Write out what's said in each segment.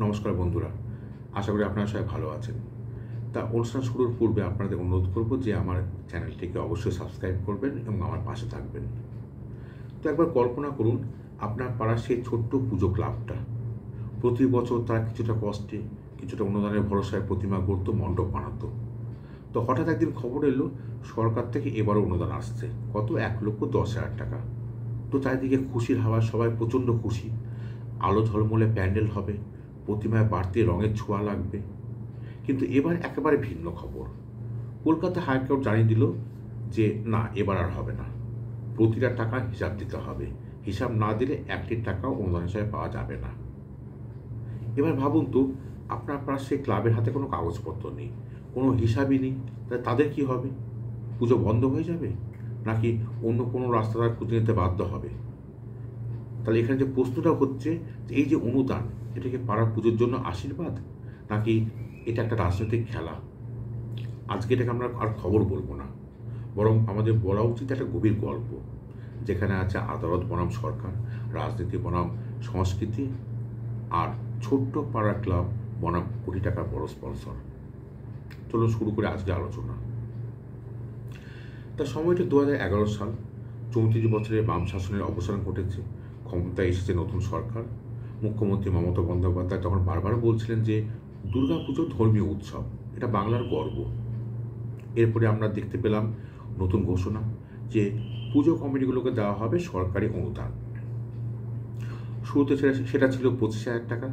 নমস্কার বন্ধুরা, আশা করি আপনারা সবাই ভালো আছেন। তা অনুষ্ঠান শুরুর পূর্বে আপনাদের অনুরোধ করব যে আমার চ্যানেলটিকে অবশ্যই সাবস্ক্রাইব করবেন এবং আমার পাশে থাকবেন। তো একবার কল্পনা করুন, আপনার পাড়ার সেই ছোট্ট পুজো ক্লাবটা প্রতি বছর তারা কিছুটা কষ্টে, কিছুটা অনুদানের ভরসায় প্রতিমা গড়ত, মণ্ডপ বানাতো। তো হঠাৎ একদিন খবর এলো সরকার থেকে এবারও অনুদান আসছে, কত 1,10,000 টাকা। তো চারিদিকে খুশির হাওয়া, সবাই প্রচণ্ড খুশি। আলো ঝলমলে প্যান্ডেল হবে, প্রতিমায় বাড়তি রঙের ছোঁয়া লাগবে। কিন্তু এবার একেবারে ভিন্ন খবর। কলকাতা হাইকোর্ট জানিয়ে দিল যে না, এবার আর হবে না। প্রতিটা টাকার হিসাব দিতে হবে, হিসাব না দিলে একটি টাকাও অনুদান হিসাবে পাওয়া যাবে না। এবার ভাবুন তো, আপনার পাড়ার সেই ক্লাবের হাতে কোনো কাগজপত্র নেই, কোনো হিসাবই নেই, তাহলে তাদের কি হবে? পুজো বন্ধ হয়ে যাবে, নাকি অন্য কোনো রাস্তা তারা খুঁজে নিতে বাধ্য হবে? তাহলে এখানে যে প্রশ্নটা হচ্ছে যে এই যে অনুদান, এটা কি পাড়ার পুজোর জন্য আশীর্বাদ, নাকি এটা একটা রাজনৈতিক খেলা? আজকে এটাকে আমরা আর খবর বলবো না, বরং আমাদের বলা উচিত একটা গভীর গল্প, যেখানে আছে আদালত বনাম সরকার, রাজনীতি বনাম সংস্কৃতি, আর ছোট্ট পাড়া ক্লাব বনাম কোটি টাকার বড় স্পন্সর। চলুন শুরু করে আজকে আলোচনা। তার সময়টা 2011 সাল। 34 বছরের বাম শাসনের অবসান ঘটেছে, ক্ষমতায় এসেছে নতুন সরকার। মুখ্যমন্ত্রী মমতা বন্দ্যোপাধ্যায় তখন বারবার বলছিলেন যে দুর্গাপুজো ধর্মীয় উৎসব, এটা বাংলার গর্ব। এরপরে আমরা দেখতে পেলাম নতুন ঘোষণা যে পুজো কমিটিগুলোকে দেওয়া হবে সরকারি অনুদান। শুরুতে সেটা ছিল 25,000 টাকা,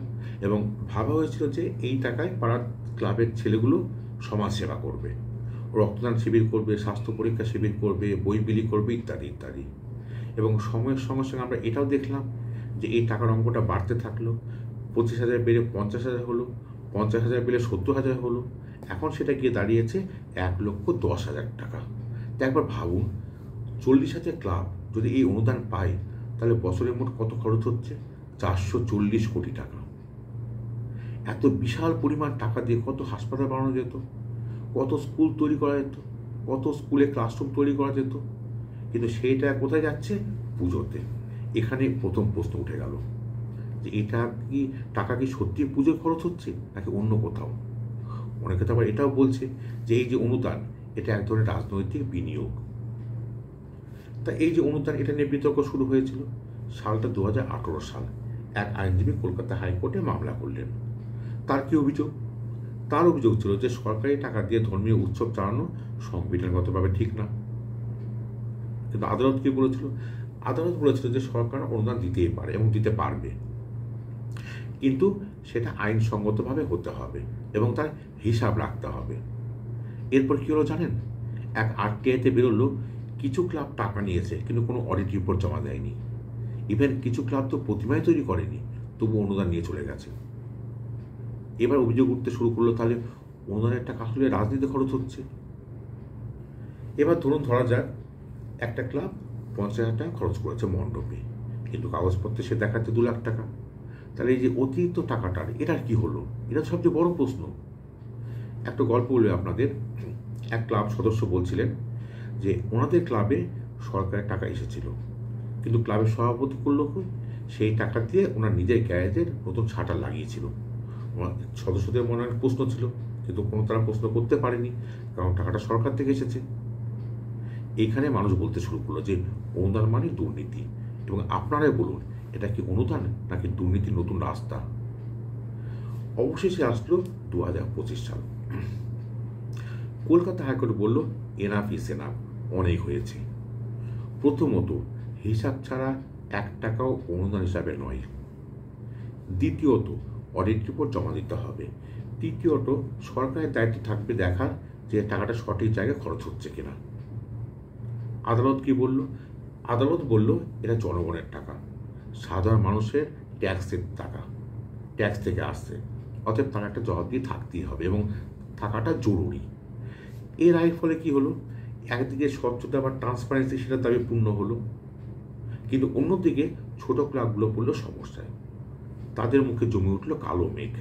এবং ভাবা হয়েছিল যে এই টাকায় পাড়ার ক্লাবের ছেলেগুলো সমাজসেবা করবে, রক্তদান শিবির করবে, স্বাস্থ্য পরীক্ষা শিবির করবে, বই বিলি করবে, ইত্যাদি ইত্যাদি। এবং সময়ের সঙ্গে সঙ্গে আমরা এটাও দেখলাম যে এই টাকার অঙ্কটা বাড়তে থাকলো। 25,000 বেড়ে 50,000 হলো, 50,000 বেড়ে 70,000 হলো, এখন সেটা গিয়ে দাঁড়িয়েছে 1,10,000 টাকা। তো একবার ভাবুন, 40,000 ক্লাব যদি এই অনুদান পায়, তাহলে বছরে মোট কত খরচ হচ্ছে? 440 কোটি টাকা। এত বিশাল পরিমাণ টাকা দিয়ে কত হাসপাতাল বানানো যেত, কত স্কুল তৈরি করা যেত, কত স্কুলে ক্লাসরুম তৈরি করা যেত। কিন্তু সেইটা কোথায় যাচ্ছে? পুজোতে। এখানে প্রথম প্রশ্ন উঠে গেল যে এটা কি টাকা কি সত্যি পুজোয় খরচ হচ্ছে, নাকি অন্য কোথাও? অনেকে তো আবার এটাও বলছে যে এই যে অনুদান, এটা এক ধরনের রাজনৈতিক বিনিয়োগ। তা এই যে অনুদান, এটা নিয়ে বিতর্ক শুরু হয়েছিল। সালটা 2018 সাল। এক আইনজীবী কলকাতা হাইকোর্টে মামলা করলেন। তার কি অভিযোগ? তার অভিযোগ ছিল যে সরকারি টাকা দিয়ে ধর্মীয় উৎসব চালানো সংবিধানগতভাবে ঠিক না। কিন্তু আদালত কি বলেছিল? আদালত বলেছিল যে সরকার অনুদান দিতেই পারে এবং দিতে পারবে, কিন্তু সেটা আইনসঙ্গতভাবে হতে হবে এবং তার হিসাব রাখতে হবে। এরপর কি হলো জানেন? এক আরটিআইতে বেরোলো কিছু ক্লাব টাকা নিয়েছে কিন্তু কোনো অডিট রিপোর্ট জমা দেয়নি। ইভেন কিছু ক্লাব তো প্রতিমাই তৈরি করেনি, তবু অনুদান নিয়ে চলে গেছে। এবার অভিযোগ উঠতে শুরু করলো, তাহলে অনুদানের টাকা আসলে রাজনীতি খরচ হচ্ছে। এবার ধরুন, ধরা যাক একটা ক্লাব 50,000 টাকা খরচ করেছে মণ্ডপে, কিন্তু কাগজপত্রে সে দেখাচ্ছে 2 লাখ টাকা। তাহলে এই যে অতিরিক্ত টাকাটার এটার কি হলো? এটা সবচেয়ে বড় প্রশ্ন। একটা গল্প বলি আপনাদের। এক ক্লাব সদস্য বলছিলেন যে ওনাদের ক্লাবে সরকারের টাকা এসেছিল, কিন্তু ক্লাবের সভাপতি করলো কি, সেই টাকা দিয়ে ওনার নিজের গ্যারেজের নতুন শাটার লাগিয়েছিল। সদস্যদের মনে অনেক প্রশ্ন ছিল, কিন্তু কোনো তারা প্রশ্ন করতে পারেনি, কারণ টাকাটা সরকার থেকে এসেছে। এইখানে মানুষ বলতে শুরু করলো যে অনুদান মানে দুর্নীতি। এবং আপনারাই বলুন, এটা কি অনুদান নাকি দুর্নীতির নতুন রাস্তা? অবশেষে আসলো 2025 সাল। কলকাতা হাইকোর্ট বলল এনাফ ইজ এনাফ, অনেক হয়েছে। প্রথমত, হিসাব ছাড়া 1 টাকাও অনুদান হিসাবে নয়। দ্বিতীয়ত, অডিট রিপোর্ট জমা দিতে হবে। তৃতীয়ত, সরকারের দায়িত্ব থাকবে দেখার যে টাকাটা সঠিক জায়গায় খরচ হচ্ছে কিনা। আদালত কি বলল? আদালত বলল এটা জনগণের টাকা, সাধারণ মানুষের ট্যাক্সের টাকা, ট্যাক্স থেকে আসছে, অতএব তার একটা জবাবদিহি থাকতেই হবে এবং থাকাটা জরুরি। এর রায়ের ফলে কি হলো? একদিকে স্বচ্ছতা বা ট্রান্সপারেন্সি, সেটা দাবি পূর্ণ হলো, কিন্তু অন্যদিকে ছোট ক্লাবগুলো পড়লো সমস্যায়। তাদের মুখে জমে উঠলো কালো মেঘ।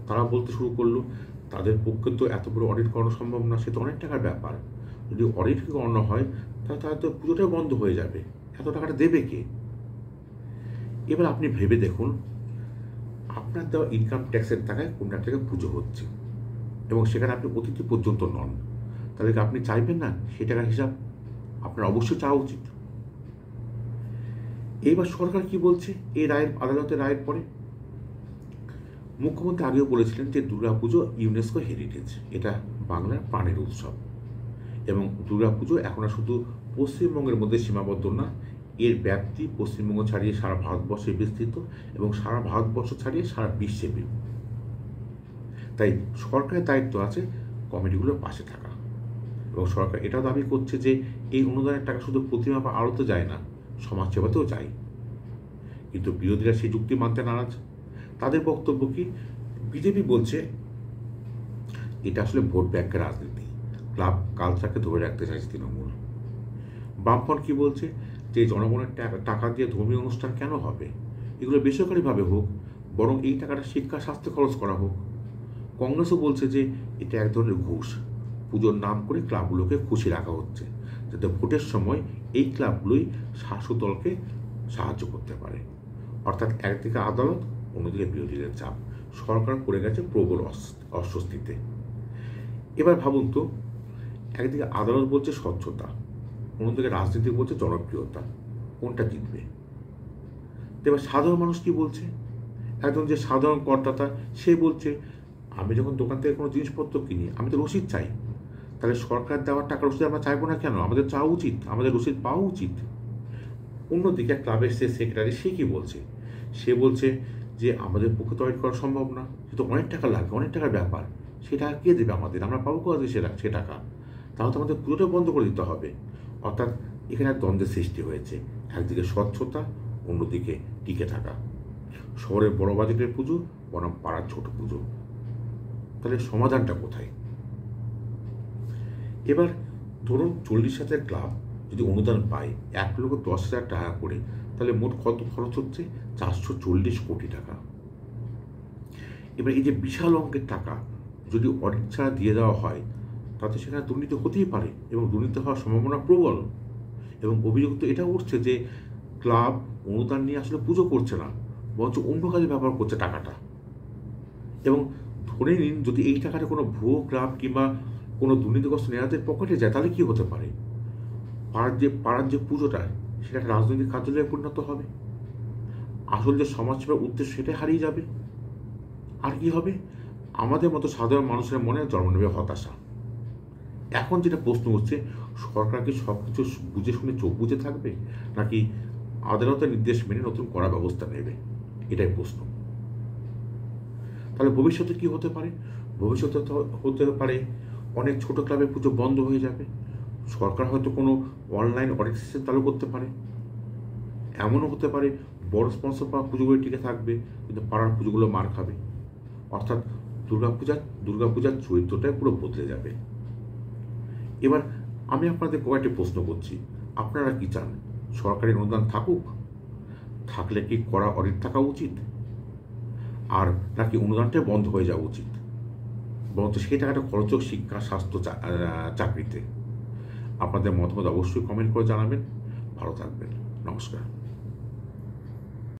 তারা বলতে শুরু করলো তাদের পক্ষে তো এত বড় অডিট করানো সম্ভব না, সে তো অনেক টাকার ব্যাপার। যদি অডিট করানো হয় তাহলে তো পুজোটাই বন্ধ হয়ে যাবে, এত টাকাটা দেবে কে? এবার আপনি ভেবে দেখুন, আপনার দেওয়া ইনকাম ট্যাক্সের টাকায় কোনো একটা জায়গায় পুজো হচ্ছে এবং সেখানে আপনি অতিথি পর্যন্ত নন, তাহলে কি আপনি চাইবেন না সেই টাকার হিসাব? আপনার অবশ্যই চাওয়া উচিত। এইবার সরকার কি বলছে এই রায়ের, আদালতের রায়ের পরে? মুখ্যমন্ত্রী আগেও বলেছিলেন যে দুর্গাপুজো ইউনেস্কো হেরিটেজ, এটা বাংলার প্রাণের উৎসব এবং দুর্গাপুজো এখন আর শুধু পশ্চিমবঙ্গের মধ্যে সীমাবদ্ধ না, এর ব্যাপ্তি পশ্চিমবঙ্গ ছাড়িয়ে সারা ভারতবর্ষে বিস্তৃত এবং সারা ভারতবর্ষ ছাড়িয়ে সারা বিশ্বে বিস্তৃত। তাই সরকারের দায়িত্ব আছে কমিটিগুলোর পাশে থাকা এবং সরকার এটাও দাবি করছে যে এই অনুদানের টাকা শুধু প্রতিমা বা আড়তে যায় না, সমাজসেবাতেও যায়। কিন্তু বিরোধীরা সেই যুক্তি মানতে নারাজ। তাদের বক্তব্য কি? বিজেপি বলছে এটা আসলে ভোট ব্যাংকের রাজনীতি, ক্লাব কালচারকে ধরে রাখতে চাইছে তৃণমূল। বামফ্রন্ট কি বলছে? যে জনগণের টাকা দিয়ে ধর্মীয় অনুষ্ঠান কেন হবে, এগুলো বেসরকারিভাবে হোক, বরং এই টাকাটা শিক্ষা স্বাস্থ্যে খরচ করা হোক। কংগ্রেসও বলছে যে এটা এক ধরনের ঘুষ, পুজোর নাম করে ক্লাবগুলোকে খুশি রাখা হচ্ছে যাতে ভোটের সময় এই ক্লাবগুলোই শাসক দলকে সাহায্য করতে পারে। অর্থাৎ একদিকে আদালত, অন্যদিকে বিরোধীদের চাপ, সরকার পড়ে গেছে প্রবল অস্বস্তিতে। এবার ভাবুন তো, একদিকে আদালত বলছে স্বচ্ছতা, অন্যদিকে রাজনীতি বলছে জনপ্রিয়তা, কোনটা জিতবে? এবার সাধারণ মানুষ কি বলছে? একজন যে সাধারণ করদাতা সে বলছে আমি যখন দোকান থেকে কোনো জিনিসপত্র কিনি আমি তো রসিদ চাই, তাহলে সরকার দেওয়ার টাকা রসিদ আমরা চাইবো না কেন? আমাদের চাওয়া উচিত, আমাদের রসিদ পাওয়া উচিত। অন্যদিকে ক্লাবের সে সেক্রেটারি সে কি বলছে? সে বলছে যে আমাদের পক্ষে তো অডিট করা সম্ভব না, সে তো অনেক টাকা লাগবে, অনেক টাকার ব্যাপার, সে টাকা কে দেবে আমাদের, আমরা পাবো কোথা থেকে সে টাকা? তাহলে তো আমাদের পুরোটা বন্ধ করে দিতে হবে। অর্থাৎ এখানে এক দ্বন্দ্বের সৃষ্টি হয়েছে, একদিকে স্বচ্ছতা, অন্যদিকে টিকে থাকা। শহরের বড় বাজেটের পুজো বনাম পাড়ার ছোট পুজো, তাহলে সমাধানটা কোথায়? এবার ধরুন 40,000 ক্লাব যদি অনুদান পায় 1,10,000 টাকা করে, তাহলে মোট কত খরচ হচ্ছে? 440 কোটি টাকা। এবার এই যে বিশাল অঙ্কের টাকা যদি অডিট ছাড়া দিয়ে দেওয়া হয়, তাতে সেখানে দুর্নীতি হতেই পারে এবং দুর্নীতি হওয়ার সম্ভাবনা প্রবল। এবং অভিযোগ তো এটা উঠছে যে ক্লাব অনুদান নিয়ে আসলে পুজো করছে না, বরঞ্চ অন্য কাজে ব্যবহার করছে টাকাটা। এবং ধরে নিন যদি এই টাকাটা কোনো ভুয়ো ক্লাব কিংবা কোনো দুর্নীতিগ্রস্ত নেতাদের পকেটে যায়, তাহলে কি হতে পারে? পাড়ার যে পুজোটা সেটা একটা রাজনৈতিক কার্যালয়ে পরিণত হবে, আসল যে সমাজসেবার উদ্দেশ্য সেটা হারিয়ে যাবে। আর কি হবে? আমাদের মতো সাধারণ মানুষের মনে জন্ম নেবে হতাশা। এখন যেটা প্রশ্ন হচ্ছে, সরকার কি সব কিছু বুঝে শুনে চোখ বুঝে থাকবে, নাকি আদালতের নির্দেশ মেনে নতুন কড়া ব্যবস্থা নেবে? এটাই প্রশ্ন। তাহলে ভবিষ্যতে কি হতে পারে? ভবিষ্যতে হতে পারে অনেক ছোট ক্লাবের পুজো বন্ধ হয়ে যাবে, সরকার হয়তো কোনো অনলাইন অডিট সিস্টেম চালু করতে পারে। এমনও হতে পারে বড় স্পন্সর পাওয়া পুজোগুলো টিকে থাকবে কিন্তু পাড়ার পুজোগুলো মার খাবে। অর্থাৎ দুর্গাপূজার চরিত্রটাই পুরো বদলে যাবে। এবার আমি আপনাদের কয়েকটি প্রশ্ন করছি, আপনারা কি চান? সরকারি অনুদান থাকুক? থাকলে কি কড়া অডিট থাকা উচিত? আর নাকি অনুদানটাই বন্ধ হয়ে যাওয়া উচিত, বরঞ্চ সেই টাকাটা খরচ হোক শিক্ষা, স্বাস্থ্য, চাকরিতে? আপনাদের মতামত অবশ্যই কমেন্ট করে জানাবেন। ভালো থাকবেন। নমস্কার।